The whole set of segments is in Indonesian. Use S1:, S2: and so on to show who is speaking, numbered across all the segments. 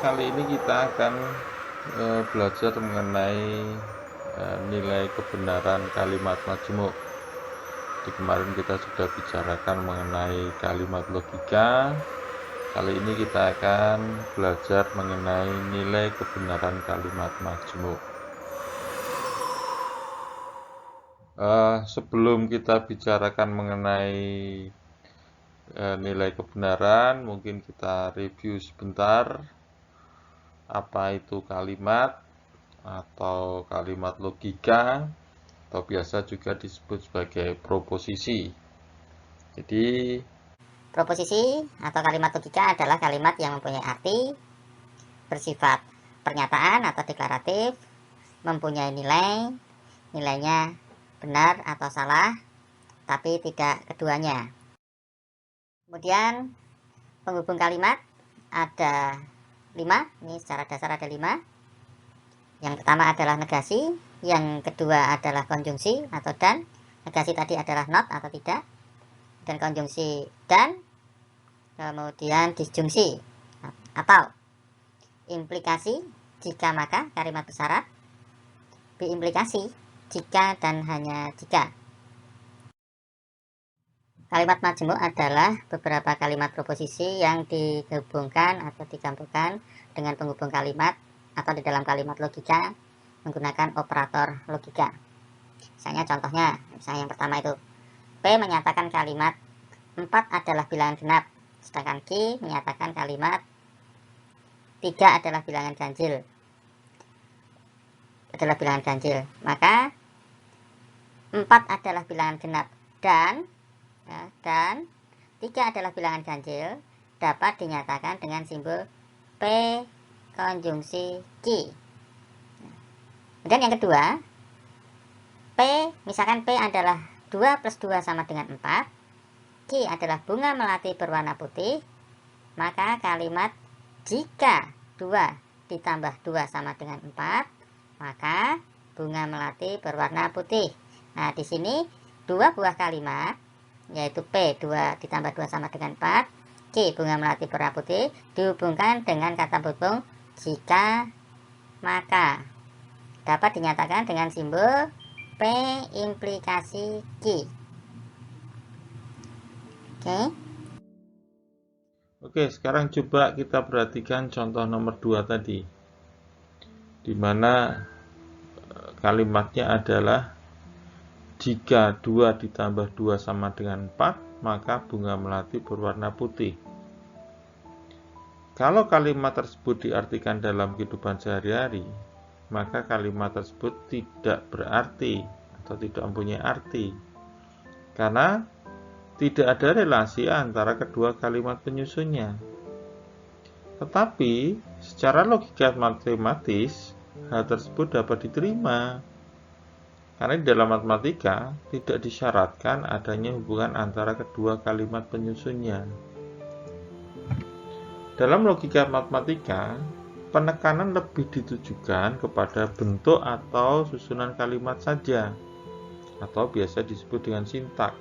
S1: kali ini kita akan belajar mengenai nilai kebenaran kalimat majemuk. Di kemarin kita sudah bicarakan mengenai kalimat logika. Kali ini kita akan belajar mengenai nilai kebenaran kalimat majemuk. Sebelum kita bicarakan mengenai nilai kebenaran, mungkin kita review sebentar apa itu kalimat atau kalimat logika, atau biasa juga disebut sebagai proposisi. Jadi
S2: proposisi atau kalimat logika adalah kalimat yang mempunyai arti, bersifat pernyataan atau deklaratif, mempunyai nilainya benar atau salah, tapi tidak keduanya. Kemudian penghubung kalimat ada 5, ini secara dasar ada 5. Yang pertama adalah negasi, yang kedua adalah konjungsi atau dan. Negasi tadi adalah not atau tidak, dan konjungsi dan, kemudian disjungsi atau implikasi jika maka kalimat bersyarat, biimplikasi jika dan hanya jika. Kalimat majemuk adalah beberapa kalimat proposisi yang digabungkan atau digabungkan dengan penghubung kalimat atau di dalam kalimat logika menggunakan operator logika. Misalnya contohnya, yang pertama itu P menyatakan kalimat 4 adalah bilangan genap, sedangkan Q menyatakan kalimat 3 adalah bilangan ganjil. Maka 4 adalah bilangan genap dan 3 adalah bilangan ganjil dapat dinyatakan dengan simbol P konjungsi Q. Dan yang kedua, misalkan P adalah 2 plus 2 sama dengan 4, Q adalah bunga melati berwarna putih, maka kalimat jika 2 ditambah 2 sama dengan 4, maka bunga melati berwarna putih. Nah, di sini dua buah kalimat, yaitu P 2 ditambah 2 sama dengan 4, Q bunga melati berwarna putih, dihubungkan dengan kata hubung jika maka, dapat dinyatakan dengan simbol P implikasi Q.
S1: Oke, sekarang coba kita perhatikan contoh nomor 2 tadi, di mana kalimatnya adalah jika 2 ditambah 2 sama dengan 4, maka bunga melati berwarna putih. Kalau kalimat tersebut diartikan dalam kehidupan sehari-hari, maka kalimat tersebut tidak berarti atau tidak mempunyai arti, karena tidak ada relasi antara kedua kalimat penyusunnya. Tetapi secara logika matematis, hal tersebut dapat diterima, karena di dalam matematika tidak disyaratkan adanya hubungan antara kedua kalimat penyusunnya. Dalam logika matematika, penekanan lebih ditujukan kepada bentuk atau susunan kalimat saja, atau biasa disebut dengan sintaks,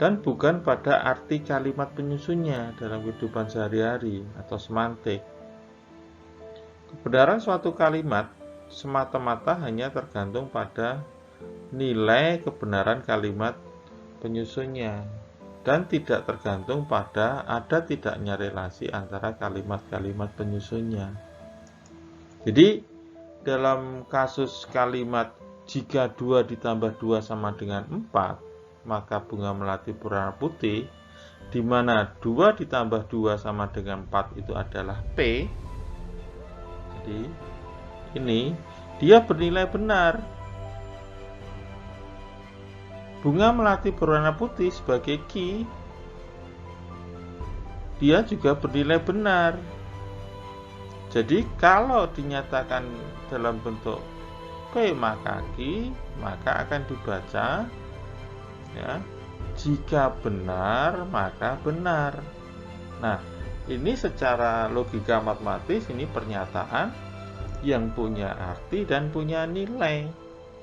S1: dan bukan pada arti kalimat penyusunnya dalam kehidupan sehari-hari atau semantik. Kebenaran suatu kalimat semata-mata hanya tergantung pada nilai kebenaran kalimat penyusunnya, dan tidak tergantung pada ada tidaknya relasi antara kalimat-kalimat penyusunnya. Jadi dalam kasus kalimat jika 2 ditambah 2 sama dengan 4, maka bunga melati berwarna putih, di mana 2 ditambah 2 sama dengan 4 itu adalah P. Jadi ini dia bernilai benar. Bunga melati berwarna putih sebagai Q, dia juga bernilai benar. Jadi kalau dinyatakan dalam bentuk P maka Q, maka akan dibaca ya, jika benar maka benar. Nah, ini secara logika matematis ini pernyataan yang punya arti dan punya nilai.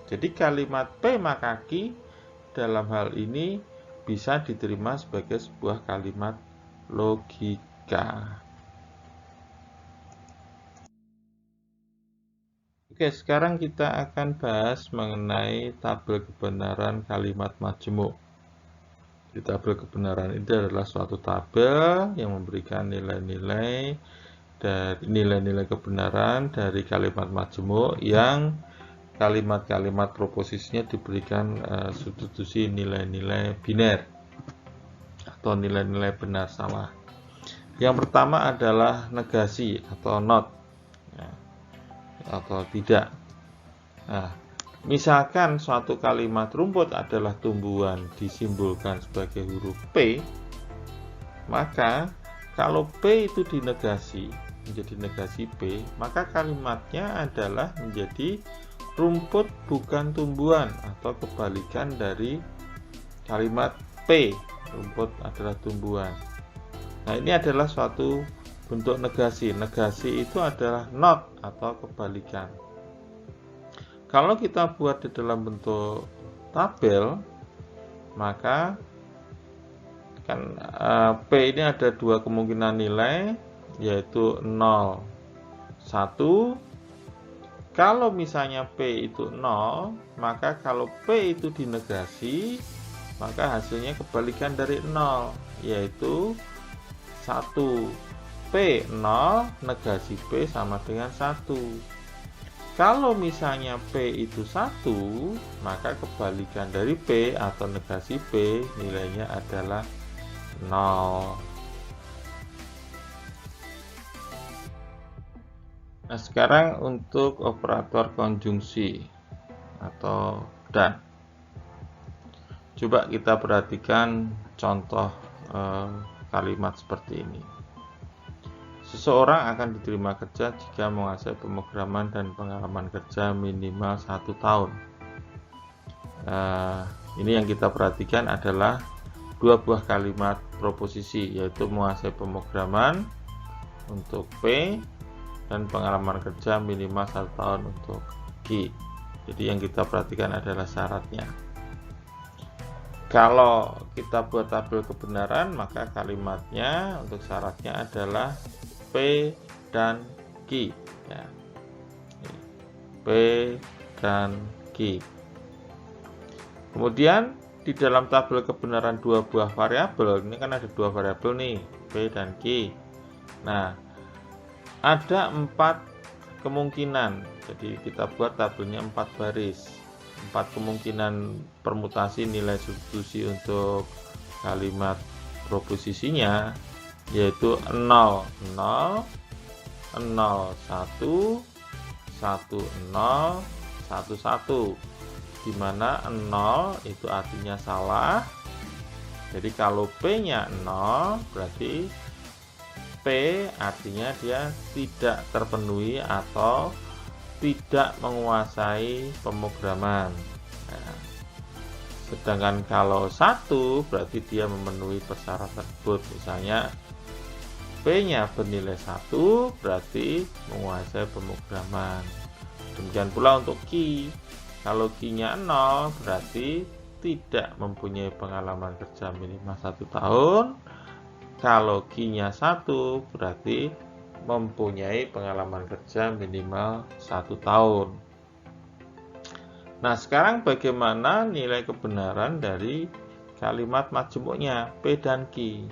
S1: Jadi kalimat P maka Q dalam hal ini bisa diterima sebagai sebuah kalimat logika. Oke, sekarang kita akan bahas mengenai tabel kebenaran kalimat majemuk. Di tabel kebenaran ini adalah suatu tabel yang memberikan nilai-nilai dari nilai-nilai kebenaran dari kalimat majemuk yang kalimat-kalimat proposisinya diberikan substitusi nilai-nilai biner atau nilai-nilai benar salah. Yang pertama adalah negasi atau not ya, atau tidak. Nah, misalkan suatu kalimat rumput adalah tumbuhan disimbolkan sebagai huruf P, maka kalau P itu dinegasi menjadi negasi P, maka kalimatnya adalah menjadi rumput bukan tumbuhan atau kebalikan dari kalimat P, rumput adalah tumbuhan. Nah, ini adalah suatu bentuk negasi. Negasi itu adalah not atau kebalikan. Kalau kita buat di dalam bentuk tabel, maka kan P ini ada dua kemungkinan nilai, yaitu 0, 1. Kalau misalnya P itu 0, maka kalau P itu dinegasi, maka hasilnya kebalikan dari 0, yaitu 1. P 0, negasi P sama dengan 1. Kalau misalnya P itu 1, maka kebalikan dari P atau negasi P nilainya adalah 0. Nah, sekarang untuk operator konjungsi atau dan. Coba kita perhatikan contoh kalimat seperti ini. Seseorang akan diterima kerja jika menguasai pemrograman dan pengalaman kerja minimal 1 tahun. Ini yang kita perhatikan adalah dua buah kalimat proposisi, yaitu menguasai pemrograman untuk P dan pengalaman kerja minimal 1 tahun untuk Q. Jadi yang kita perhatikan adalah syaratnya. Kalau kita buat tabel kebenaran, maka kalimatnya untuk syaratnya adalah P dan Q ya. P dan Q. Kemudian di dalam tabel kebenaran dua buah variabel, ini kan ada dua variabel nih, P dan Q. Nah, ada 4 kemungkinan. Jadi kita buat tabelnya 4 baris. 4 kemungkinan permutasi nilai substitusi untuk kalimat proposisinya, yaitu 0, 0, 0, 1, 1, 0, 1, 1, di mana 0 itu artinya salah. Jadi kalau P nya 0, berarti P artinya dia tidak terpenuhi atau tidak menguasai pemrograman. Nah, sedangkan kalau 1 berarti dia memenuhi persyaratan tersebut. Misalnya P-nya bernilai 1 berarti menguasai pemrograman. Demikian pula untuk Q. Kalau Q-nya 0 berarti tidak mempunyai pengalaman kerja minimal 1 tahun. Kalau Q-nya 1 berarti mempunyai pengalaman kerja minimal 1 tahun. Nah, sekarang bagaimana nilai kebenaran dari kalimat majemuknya P dan Q?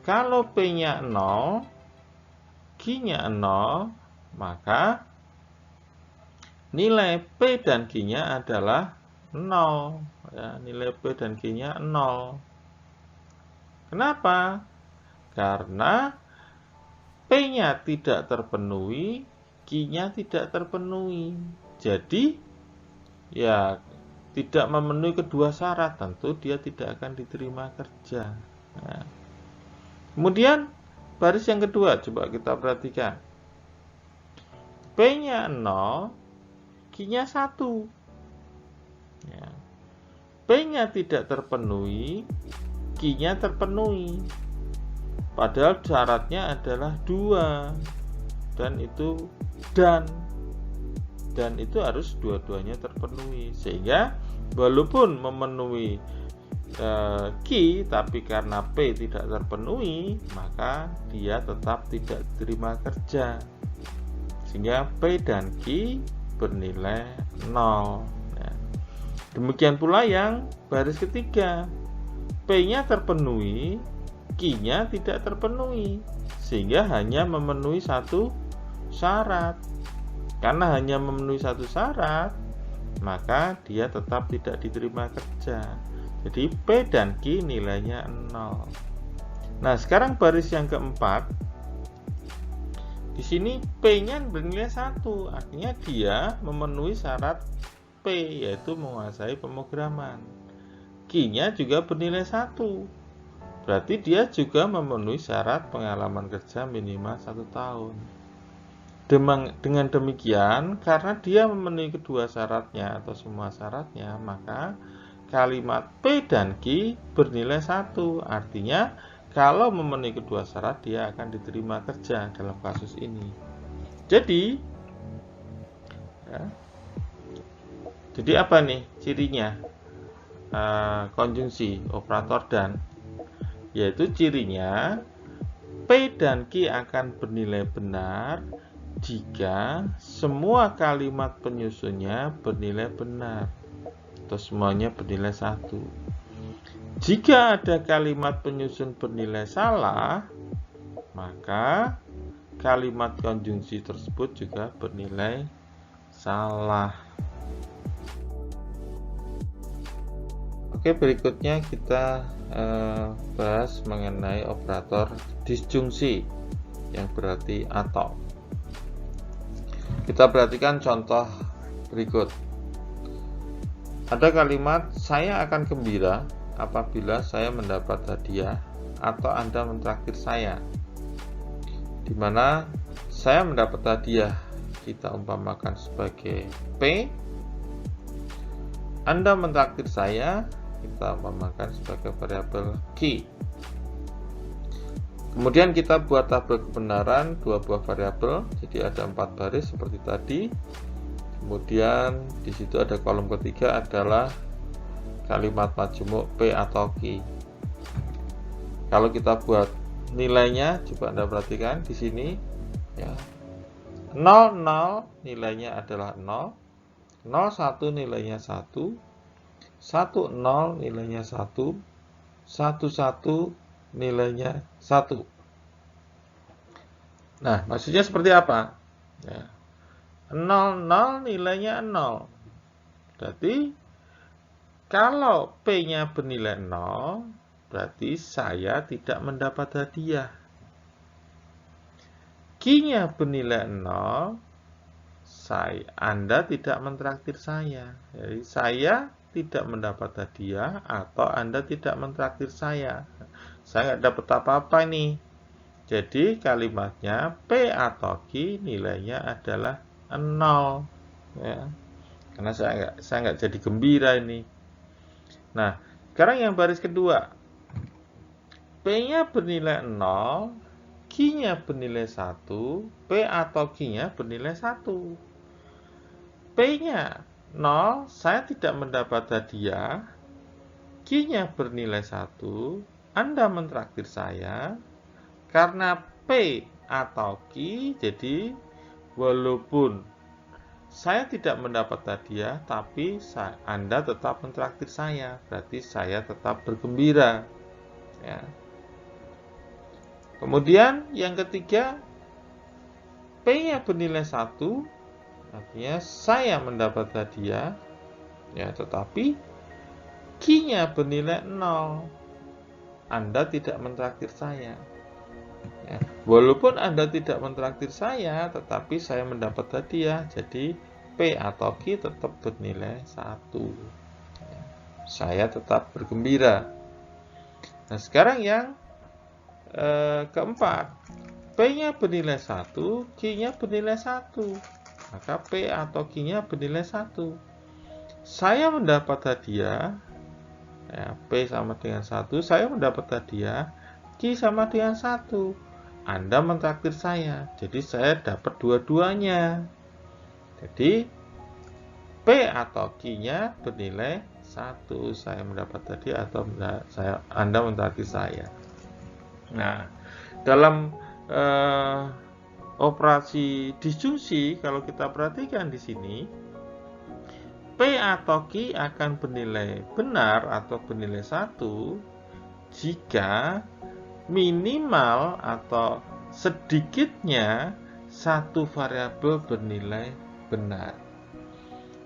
S1: Kalau P-nya 0, Q-nya 0, maka nilai P dan Q-nya adalah 0. Ya, nilai P dan Q-nya 0. Kenapa? Karena P-nya tidak terpenuhi, Q-nya tidak terpenuhi. Jadi, ya tidak memenuhi kedua syarat, tentu dia tidak akan diterima kerja. Nah, kemudian baris yang kedua, coba kita perhatikan. P-nya 0, Q-nya 1. Ya. P-nya tidak terpenuhi, Q-nya terpenuhi. Padahal syaratnya adalah 2. Dan itu dan itu harus dua-duanya terpenuhi. Sehingga walaupun memenuhi Q, tapi karena P tidak terpenuhi, maka dia tetap tidak diterima kerja. sehingga P dan Q bernilai 0. Nah, demikian pula yang baris ketiga, P-nya terpenuhi, Q-nya tidak terpenuhi, sehingga hanya memenuhi satu syarat. Karena hanya memenuhi satu syarat, maka dia tetap tidak diterima kerja. Jadi P dan Q nilainya 0. Nah, sekarang baris yang keempat, di sini P-nya bernilai 1, artinya dia memenuhi syarat P, yaitu menguasai pemrograman. Q-nya juga bernilai 1, berarti dia juga memenuhi syarat pengalaman kerja minimal 1 tahun. Dengan demikian, karena dia memenuhi kedua syaratnya atau semua syaratnya, maka kalimat P dan Q bernilai 1, artinya kalau memenuhi kedua syarat dia akan diterima kerja dalam kasus ini. Jadi apa nih cirinya? Konjungsi operator dan, yaitu cirinya P dan Q akan bernilai benar jika semua kalimat penyusunnya bernilai benar atau semuanya bernilai 1. Jika ada kalimat penyusun bernilai salah, maka kalimat konjungsi tersebut juga bernilai salah. Oke, berikutnya kita bahas mengenai operator disjungsi yang berarti atau. Kita perhatikan contoh berikut. Ada kalimat, saya akan gembira apabila saya mendapat hadiah atau Anda mentraktir saya. Di mana saya mendapat hadiah kita umpamakan sebagai P, Anda mentraktir saya kita umpamakan sebagai variabel Q. Kemudian kita buat tabel kebenaran dua buah variabel, jadi ada 4 baris seperti tadi. Kemudian di situ ada kolom ketiga adalah kalimat majemuk P atau Q. Kalau kita buat nilainya, coba Anda perhatikan di sini ya. 00 nilainya adalah 0, 01 nilainya 1, 10 nilainya 1, 11 nilainya 1. Nah, maksudnya seperti apa? Ya. 00 nilainya 0. Berarti kalau P-nya bernilai 0, berarti saya tidak mendapat hadiah. Q-nya bernilai 0, Anda tidak mentraktir saya. Jadi saya tidak mendapat hadiah atau Anda tidak mentraktir saya. Saya nggak dapat apa-apa nih. Jadi kalimatnya P atau Q nilainya adalah 0. Ya. Karena saya nggak jadi gembira ini. Nah, sekarang yang baris kedua. P-nya bernilai 0, Q-nya bernilai 1, P atau Q-nya bernilai 1. P-nya 0, saya tidak mendapat hadiah. Q-nya bernilai 1, Anda mentraktir saya. Karena P atau Q, jadi walaupun saya tidak mendapat hadiah, tapi Anda tetap mentraktir saya. Berarti saya tetap bergembira. Ya. Kemudian yang ketiga, P-nya bernilai 1, artinya saya mendapat hadiah, ya, tetapi Q-nya bernilai 0, Anda tidak mentraktir saya. Ya, walaupun Anda tidak mentraktir saya, tetapi saya mendapat hadiah, jadi P atau Q tetap bernilai 1. Ya, saya tetap bergembira. Nah, sekarang yang keempat, P-nya bernilai 1, Q-nya bernilai 1. Maka P atau Q-nya bernilai 1. Saya mendapat hadiah, ya, P sama dengan 1, saya mendapat hadiah, Q sama dengan 1. Anda mentraktir saya, jadi saya dapat dua-duanya. Jadi P atau Q-nya bernilai 1. Saya mendapat hadiah atau Anda mentraktir saya. Nah, dalam operasi disjungsi, kalau kita perhatikan di sini, P atau Q akan bernilai benar atau bernilai 1 jika minimal atau sedikitnya satu variabel bernilai benar.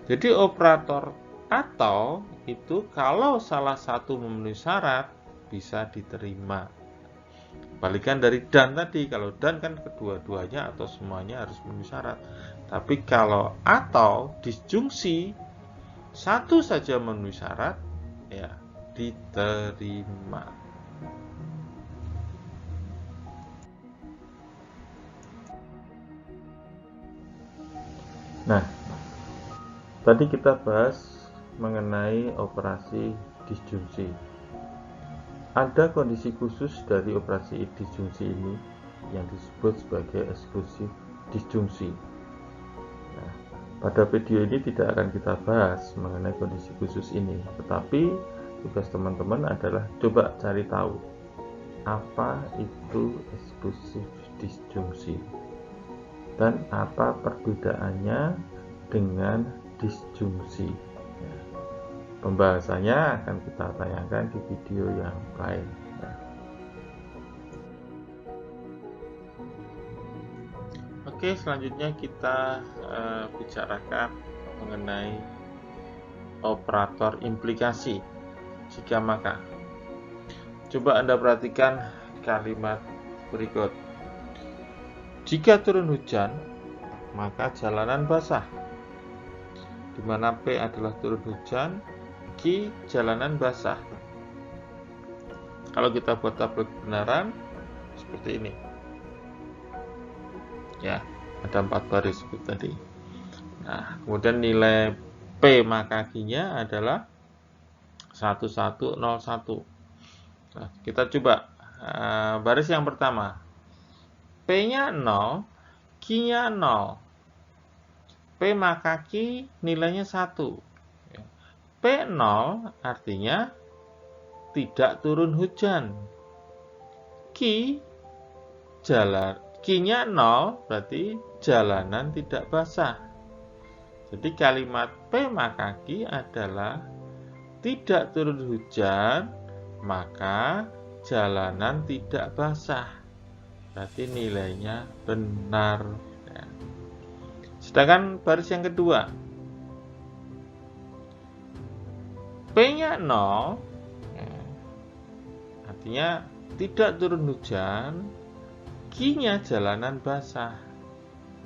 S1: Jadi operator atau itu kalau salah satu memenuhi syarat bisa diterima. Balikan dari dan tadi, kalau dan kan kedua-duanya atau semuanya harus memenuhi syarat. Tapi kalau atau disjungsi satu saja memenuhi syarat, ya diterima. Nah, tadi kita bahas mengenai operasi disjungsi. Ada kondisi khusus dari operasi disjungsi ini yang disebut sebagai eksklusif disjungsi. Nah, pada video ini tidak akan kita bahas mengenai kondisi khusus ini, tetapi tugas teman-teman adalah coba cari tahu apa itu eksklusif disjungsi dan apa perbedaannya dengan disjungsi. Pembahasannya akan kita tayangkan di video yang lain. Oke, selanjutnya kita bicarakan mengenai operator implikasi jika maka. Coba Anda perhatikan kalimat berikut. Jika turun hujan, maka jalanan basah. Di mana P adalah turun hujan, Q jalanan basah. Kalau kita buat tabel kebenaran seperti ini. Ya, ada 4 baris seperti tadi. Nah, kemudian nilai P maka Q-nya adalah 1101. Nah, kita coba baris yang pertama. P-nya 0, Q-nya 0. P maka Q nilainya 1. P0 artinya tidak turun hujan. Q-nya 0 berarti jalanan tidak basah. Jadi kalimat P maka Q adalah tidak turun hujan, maka jalanan tidak basah. Berarti nilainya benar. Sedangkan baris yang kedua, P-nya 0, artinya tidak turun hujan, Q-nya jalanan basah.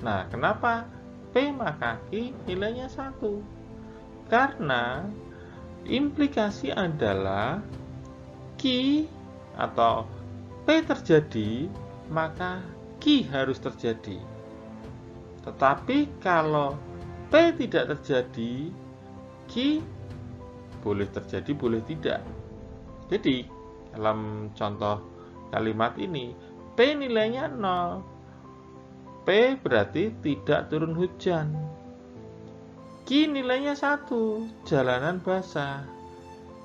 S1: Nah, kenapa P maka Q nilainya 1? Karena implikasi adalah Q atau P terjadi, maka Q harus terjadi. Tetapi kalau P tidak terjadi, Q boleh terjadi, boleh tidak. Jadi, dalam contoh kalimat ini, P nilainya 0. P berarti tidak turun hujan. Q nilainya 1, jalanan basah.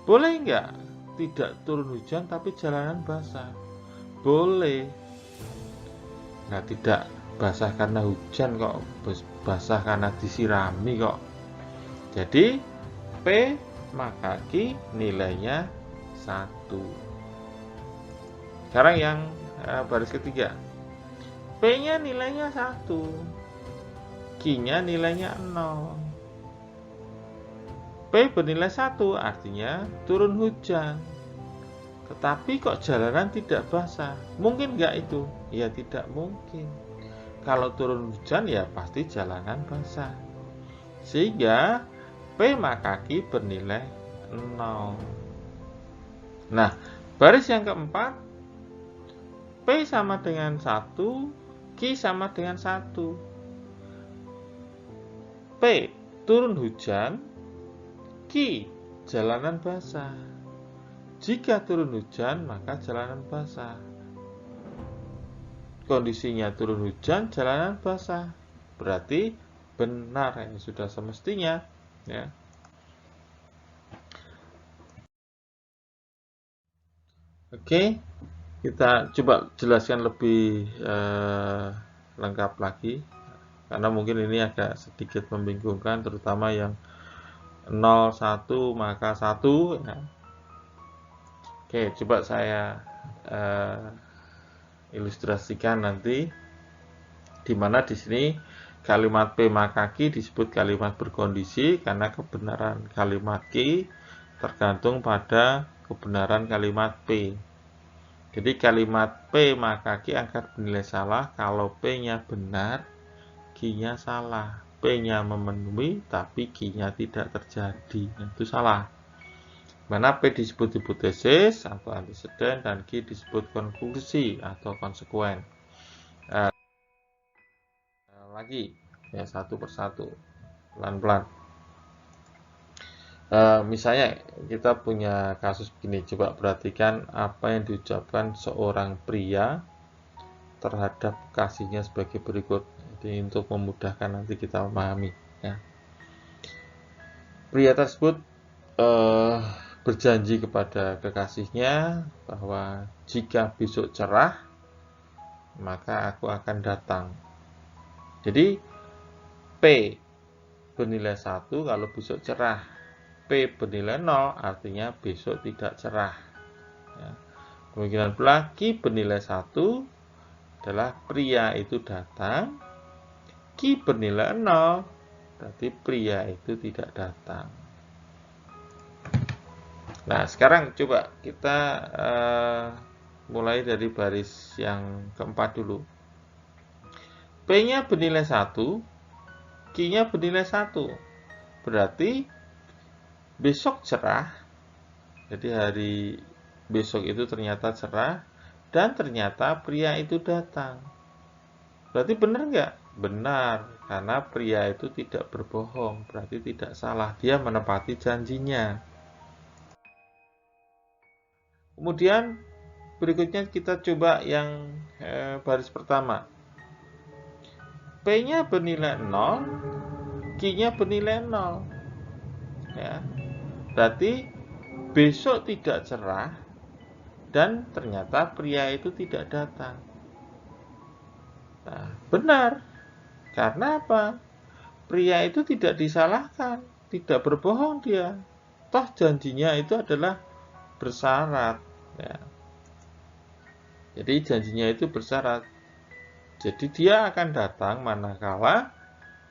S1: Boleh nggak tidak turun hujan tapi jalanan basah? Boleh. Nah, tidak basah karena hujan kok, basah karena disirami kok. Jadi P maka Q nilainya 1. Sekarang yang baris ketiga, P-nya nilainya 1, Q-nya nilainya 0. P bernilai 1 artinya turun hujan. Tetapi kok jalanan tidak basah? Mungkin nggak itu? Ya tidak mungkin. Kalau turun hujan ya pasti jalanan basah. Sehingga P maka Q bernilai 0. Nah, baris yang keempat, P sama dengan 1, Q sama dengan 1. P turun hujan, Q jalanan basah. Jika turun hujan, maka jalanan basah. Kondisinya turun hujan, jalanan basah. Berarti benar, ya, sudah semestinya. Ya. Oke, kita coba jelaskan lebih lengkap lagi, karena mungkin ini agak sedikit membingungkan, terutama yang 0, 1, maka 1 ya. Oke, coba saya ilustrasikan nanti, di mana di sini kalimat P maka Q disebut kalimat berkondisi karena kebenaran kalimat Q tergantung pada kebenaran kalimat P. Jadi kalimat P maka Q akan bernilai salah kalau P-nya benar, Q-nya salah. P-nya memenuhi tapi Q-nya tidak terjadi. Itu salah. Mana P disebut hipotesis atau antecedent dan Q disebut konklusi atau konsekuen. Lagi ya, satu persatu, pelan-pelan. Misalnya kita punya kasus begini, coba perhatikan apa yang diucapkan seorang pria terhadap kasihnya sebagai berikut. Jadi untuk memudahkan nanti kita memahami ya. Pria tersebut berjanji kepada kekasihnya bahwa jika besok cerah maka aku akan datang. Jadi P bernilai 1 kalau besok cerah, P bernilai 0 artinya besok tidak cerah ya. Kemungkinan pula Q bernilai 1 adalah pria itu datang, Q bernilai 0 berarti pria itu tidak datang. Nah, sekarang coba kita mulai dari baris yang keempat dulu. P-nya bernilai 1, Q-nya bernilai 1. Berarti besok cerah. Jadi hari besok itu ternyata cerah dan ternyata pria itu datang. Berarti benar nggak? Benar, karena pria itu tidak berbohong, berarti tidak salah. Dia menepati janjinya. Kemudian berikutnya kita coba yang baris pertama. P-nya bernilai 0, Q-nya bernilai 0. Ya. Berarti besok tidak cerah dan ternyata pria itu tidak datang. Nah, benar. Karena apa? Pria itu tidak disalahkan, tidak berbohong dia. Toh janjinya itu adalah bersyarat. Ya. Jadi janjinya itu bersyarat. Jadi dia akan datang manakala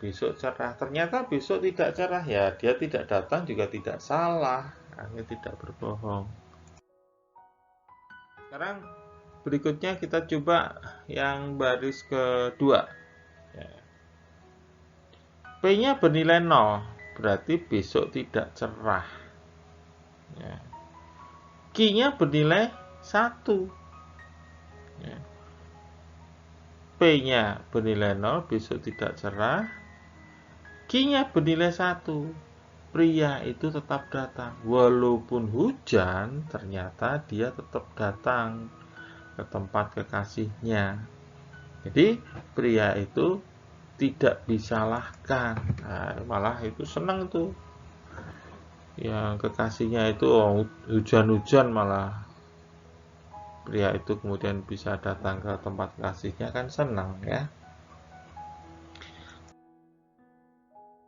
S1: besok cerah. Ternyata besok tidak cerah, ya dia tidak datang juga tidak salah, hanya tidak berbohong. Sekarang berikutnya kita coba yang baris kedua. Ya. P-nya bernilai 0, berarti besok tidak cerah. Ya. Q-nya bernilai 1. Ya. P-nya bernilai 0, besok tidak cerah. Q-nya bernilai 1. Pria itu tetap datang. Walaupun hujan, ternyata dia tetap datang ke tempat kekasihnya. Jadi, pria itu tidak disalahkan. Nah, malah itu senang tuh. Yang kekasihnya itu hujan-hujan malah pria itu kemudian bisa datang ke tempat kasihnya, kan senang ya.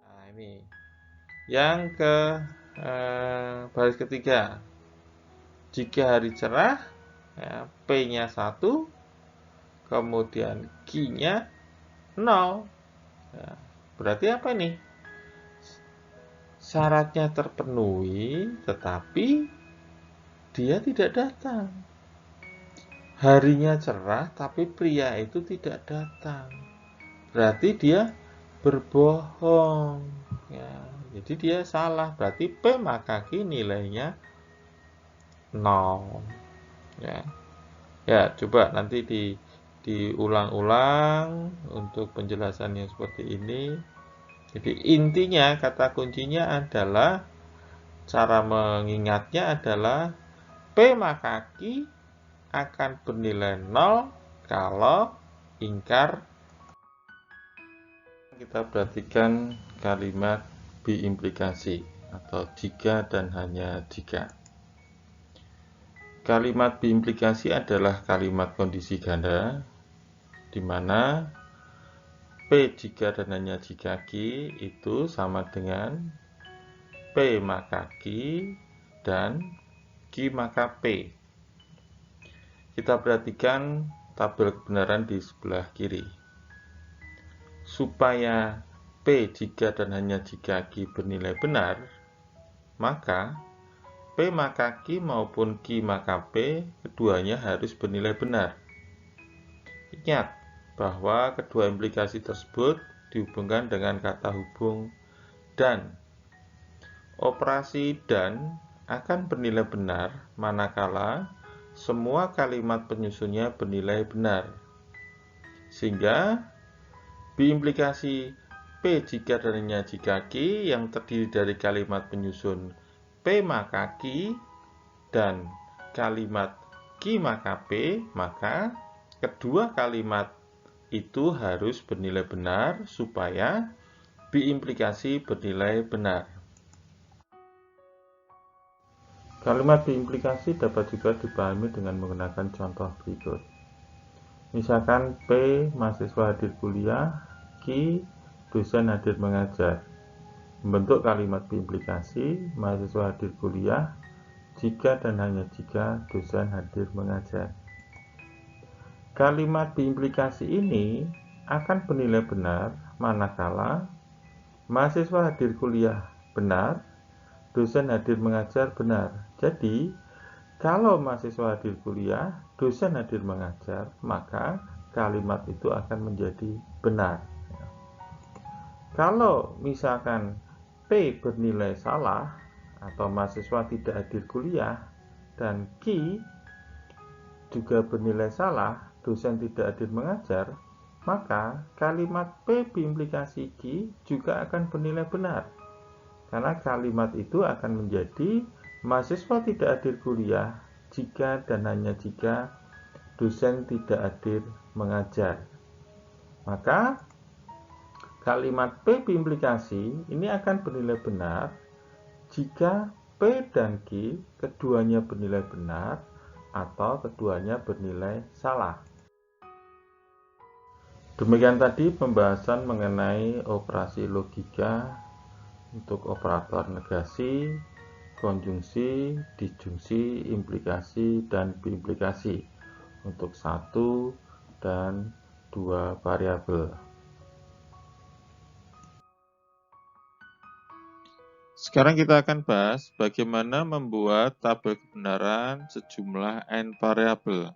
S1: Nah, ini yang ke baris ketiga. Jika hari cerah ya, P-nya 1, kemudian Q-nya 0 ya, berarti apa nih? Syaratnya terpenuhi tetapi dia tidak datang. Harinya cerah, tapi pria itu tidak datang. Berarti dia berbohong. Ya, jadi dia salah. Berarti P maka Q nilainya 0. Ya, ya coba nanti diulang-ulang untuk penjelasan yang seperti ini. Jadi intinya kata kuncinya adalah, cara mengingatnya adalah P maka Q akan bernilai 0 kalau ingkar. Kita perhatikan kalimat biimplikasi atau jika dan hanya jika. Kalimat biimplikasi adalah kalimat kondisi ganda di mana P jika dan hanya jika Q itu sama dengan P maka Q dan Q maka P. Kita perhatikan tabel kebenaran di sebelah kiri. Supaya P jika dan hanya jika Q bernilai benar, maka P maka Q maupun Q maka P keduanya harus bernilai benar. Ingat bahwa kedua implikasi tersebut dihubungkan dengan kata hubung dan. Operasi dan akan bernilai benar manakala semua kalimat penyusunnya bernilai benar. Sehingga biimplikasi P jika dan hanya jika Q yang terdiri dari kalimat penyusun P maka Q dan kalimat Q maka P, maka kedua kalimat itu harus bernilai benar supaya biimplikasi bernilai benar. Kalimat biimplikasi dapat juga dipahami dengan menggunakan contoh berikut. Misalkan P mahasiswa hadir kuliah, Q dosen hadir mengajar. Membentuk kalimat biimplikasi mahasiswa hadir kuliah jika dan hanya jika dosen hadir mengajar. Kalimat biimplikasi ini akan bernilai benar manakala mahasiswa hadir kuliah benar, dosen hadir mengajar benar. Jadi, kalau mahasiswa hadir kuliah, dosen hadir mengajar, maka kalimat itu akan menjadi benar. Kalau misalkan P bernilai salah atau mahasiswa tidak hadir kuliah dan Q juga bernilai salah, dosen tidak hadir mengajar, maka kalimat P biimplikasi Q juga akan bernilai benar. Karena kalimat itu akan menjadi mahasiswa tidak hadir kuliah jika dan hanya jika dosen tidak hadir mengajar. Maka kalimat P biimplikasi ini akan bernilai benar jika P dan Q keduanya bernilai benar atau keduanya bernilai salah. Demikian tadi pembahasan mengenai operasi logika untuk operator negasi, konjungsi, disjungsi, implikasi, dan biimplikasi untuk 1 dan 2 variabel. Sekarang kita akan bahas bagaimana membuat tabel kebenaran sejumlah n variabel.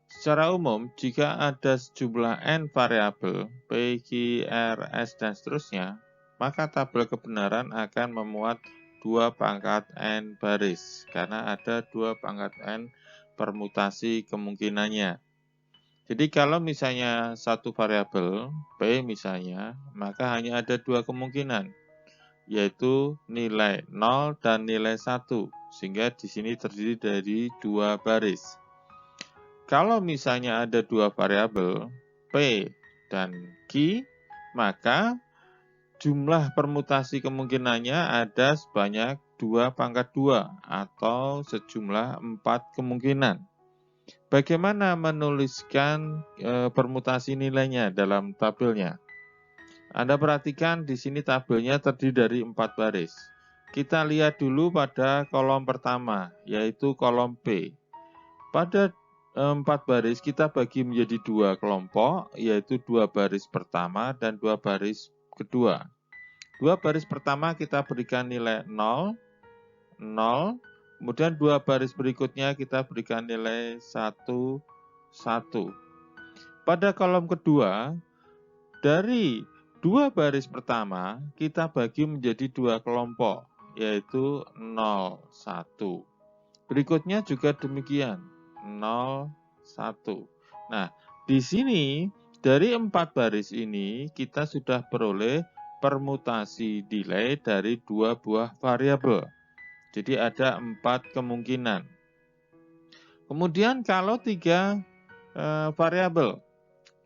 S1: Secara umum, jika ada sejumlah n variabel, P, Q, R, S, dan seterusnya, maka tabel kebenaran akan memuat 2 pangkat n baris, karena ada 2 pangkat n permutasi kemungkinannya. Jadi kalau misalnya satu variabel, P misalnya, maka hanya ada 2 kemungkinan, yaitu nilai 0 dan nilai 1, sehingga di sini terdiri dari 2 baris. Kalau misalnya ada 2 variabel, P dan Q, maka jumlah permutasi kemungkinannya ada sebanyak 2 pangkat 2 atau sejumlah 4 kemungkinan. Bagaimana menuliskan permutasi nilainya dalam tabelnya? Anda perhatikan di sini tabelnya terdiri dari 4 baris. Kita lihat dulu pada kolom pertama, yaitu kolom P. Pada 4 baris kita bagi menjadi 2 kelompok, yaitu 2 baris pertama dan 2 baris kedua. 2 baris pertama kita berikan nilai 0, 0. Kemudian 2 baris berikutnya kita berikan nilai 1, 1. Pada kolom kedua, dari 2 baris pertama kita bagi menjadi 2 kelompok, yaitu 0, 1. Berikutnya juga demikian, 0, 1. Nah, di sini dari 4 baris ini kita sudah peroleh permutasi nilai dari 2 buah variabel. Jadi ada 4 kemungkinan. Kemudian kalau 3 variabel.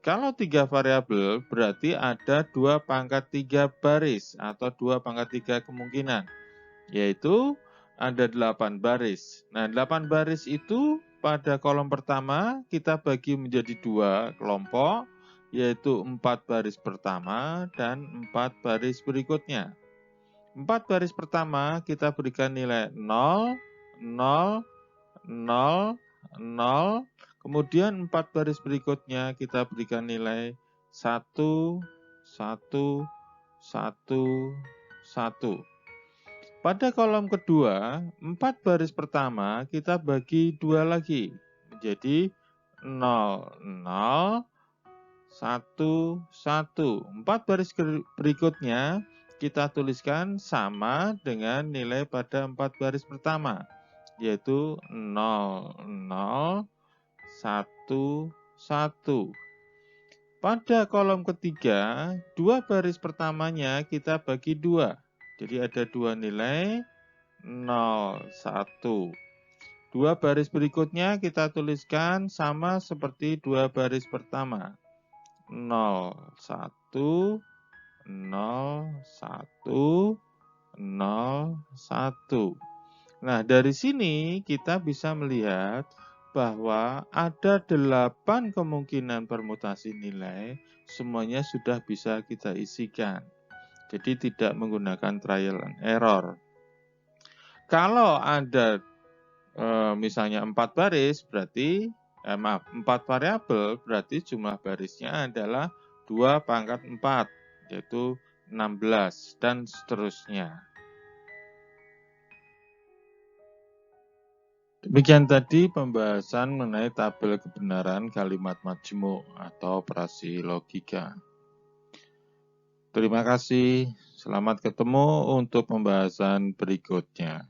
S1: Kalau 3 variabel berarti ada 2 pangkat 3 baris atau 2 pangkat 3 kemungkinan. Yaitu ada 8 baris. Nah, 8 baris itu pada kolom pertama kita bagi menjadi 2 kelompok, yaitu 4 baris pertama dan 4 baris berikutnya. 4 baris pertama kita berikan nilai 0, 0, 0, 0. Kemudian 4 baris berikutnya kita berikan nilai 1, 1, 1, 1. Pada kolom kedua, 4 baris pertama kita bagi 2 lagi. Menjadi 0, 0, 1, 1. 4 baris berikutnya kita tuliskan sama dengan nilai pada 4 baris pertama, yaitu 0, 0, 1, 1. Pada kolom ketiga, 2 baris pertamanya kita bagi 2. Jadi ada 2 nilai, 0, 1. 2 baris berikutnya kita tuliskan sama seperti 2 baris pertama. 0, 1, 0, 1, 0, 1. Nah, dari sini kita bisa melihat bahwa ada 8 kemungkinan permutasi nilai, semuanya sudah bisa kita isikan. Jadi tidak menggunakan trial and error. Kalau ada misalnya 4 baris, berarti 4 variabel, berarti jumlah barisnya adalah 2 pangkat 4, yaitu 16, dan seterusnya. Demikian tadi pembahasan mengenai tabel kebenaran kalimat majmuk atau operasi logika. Terima kasih, selamat ketemu untuk pembahasan berikutnya.